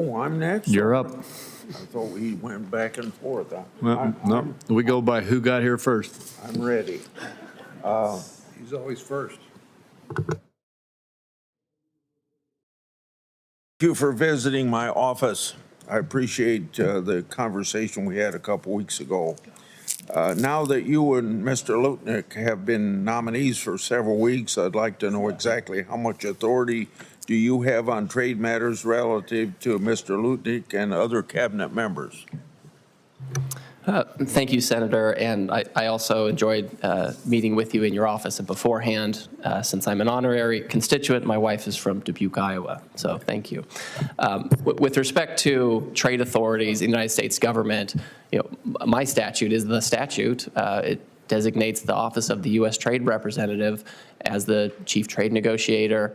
Oh, I'm next? You're up. I thought we went back and forth. Well, no, we go by who got here first. I'm ready. He's always first. Thank you for visiting my office. I appreciate the conversation we had a couple weeks ago. Now that you and Mr. Lutnick have been nominees for several weeks, I'd like to know exactly how much authority do you have on trade matters relative to Mr. Lutnick and other cabinet members? Thank you, Senator, and I also enjoyed meeting with you in your office and beforehand. Since I'm an honorary constituent, my wife is from Dubuque, Iowa, so thank you. With respect to trade authorities in the United States government, my statute is the statute. It designates the office of the U.S. Trade Representative as the chief trade negotiator,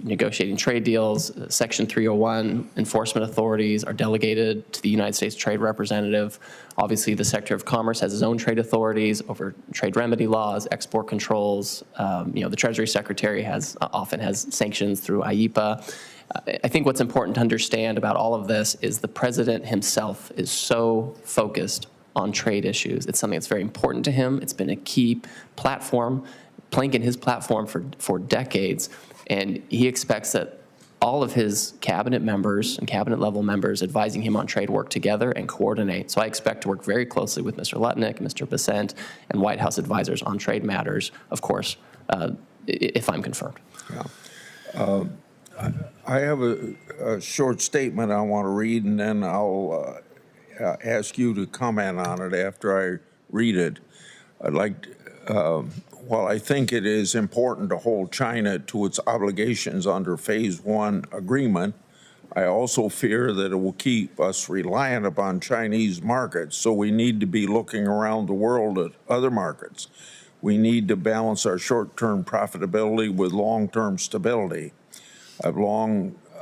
negotiating trade deals. Section 301 enforcement authorities are delegated to the United States Trade Representative. Obviously, the Secretary of Commerce has his own trade authorities over trade remedy laws, export controls. The Treasury Secretary often has sanctions through IEPA. I think what's important to understand about all of this is the President himself is so focused on trade issues. It's something that's very important to him. It's been a key platform, plank in his platform for decades, and he expects that all of his cabinet members and cabinet level members advising him on trade work together and coordinate. So I expect to work very closely with Mr. Lutnick, Mr. Bessent, and White House advisors on trade matters, of course, if I'm confirmed. Yeah. I have a short statement I want to read, and then I'll ask you to comment on it after I read it. I'd like, while I think it is important to hold China to its obligations under Phase 1 agreement, I also fear that it will keep us reliant upon Chinese markets, so we need to be looking around the world at other markets. We need to balance our short-term profitability with long-term stability.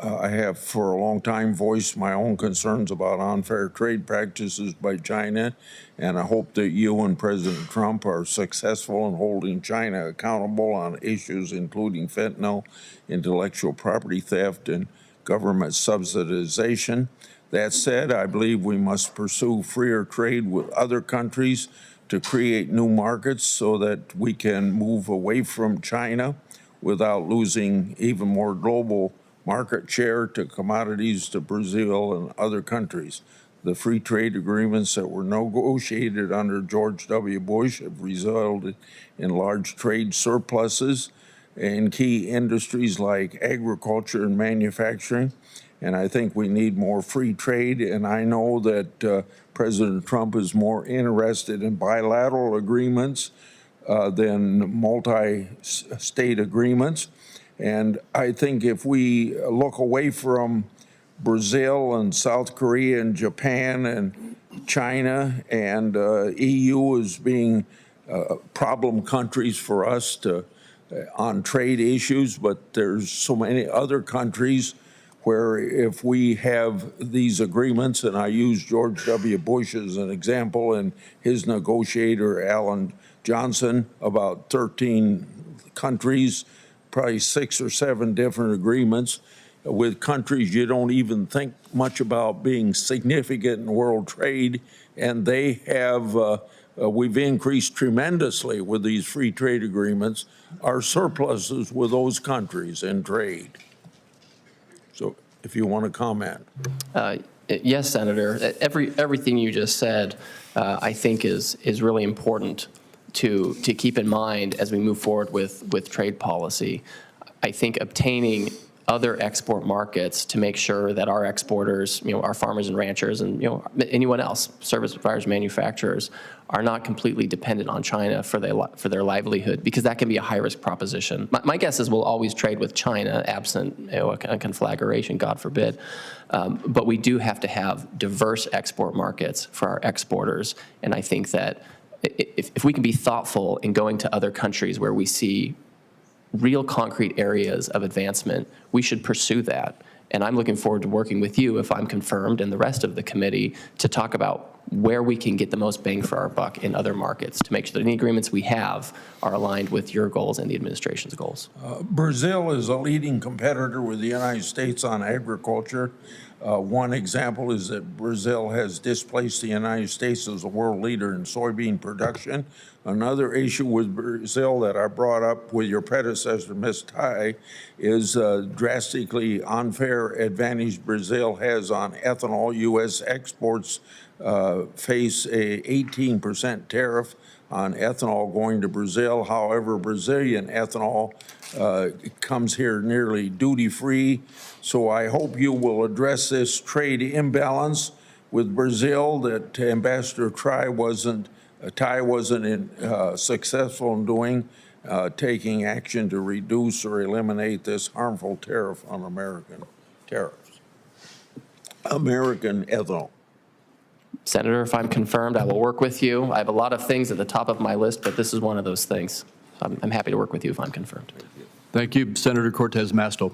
I have for a long time voiced my own concerns about unfair trade practices by China, and I hope that you and President Trump are successful in holding China accountable on issues including fentanyl, intellectual property theft, and government subsidization. That said, I believe we must pursue freer trade with other countries to create new markets so that we can move away from China without losing even more global market share to commodities to Brazil and other countries. The free trade agreements that were negotiated under George W. Bush have resulted in large trade surpluses in key industries like agriculture and manufacturing. And I think we need more free trade. And I know that President Trump is more interested in bilateral agreements than multi-state agreements. And I think if we look away from Brazil and South Korea and Japan and China and EU as being problem countries for us on trade issues, but there's so many other countries where if we have these agreements, and I use George W. Bush as an example and his negotiator, Alan Johnson, about 13 countries, probably 6 or 7 different agreements with countries you don't even think much about being significant in world trade, and they have, we've increased tremendously with these free trade agreements, our surpluses with those countries in trade. So if you want to comment. Yes, Senator. Everything you just said, I think is really important to keep in mind as we move forward with trade policy. I think obtaining other export markets to make sure that our exporters, our farmers and ranchers and, anyone else, service providers, manufacturers, are not completely dependent on China for their livelihood, because that can be a high-risk proposition. My guess is we'll always trade with China, absent a conflagration, God forbid. But we do have to have diverse export markets for our exporters, and I think that if we can be thoughtful in going to other countries where we see real concrete areas of advancement, we should pursue that. And I'm looking forward to working with you, if I'm confirmed, and the rest of the committee to talk about where we can get the most bang for our buck in other markets to make sure that any agreements we have are aligned with your goals and the administration's goals. Brazil is a leading competitor with the United States on agriculture. One example is that Brazil has displaced the United States as a world leader in soybean production. Another issue with Brazil that I brought up with your predecessor, Ms. Tai, is drastically unfair advantage Brazil has on ethanol. U.S. exports face a 18% tariff on ethanol going to Brazil. However, Brazilian ethanol comes here nearly duty-free. So I hope you will address this trade imbalance with Brazil that Ambassador Tai wasn't successful in doing, taking action to reduce or eliminate this harmful tariff on American ethanol. Senator, if I'm confirmed, I will work with you. I have a lot of things at the top of my list, but this is one of those things. I'm happy to work with you if I'm confirmed. Thank you, Senator Cortez Masto.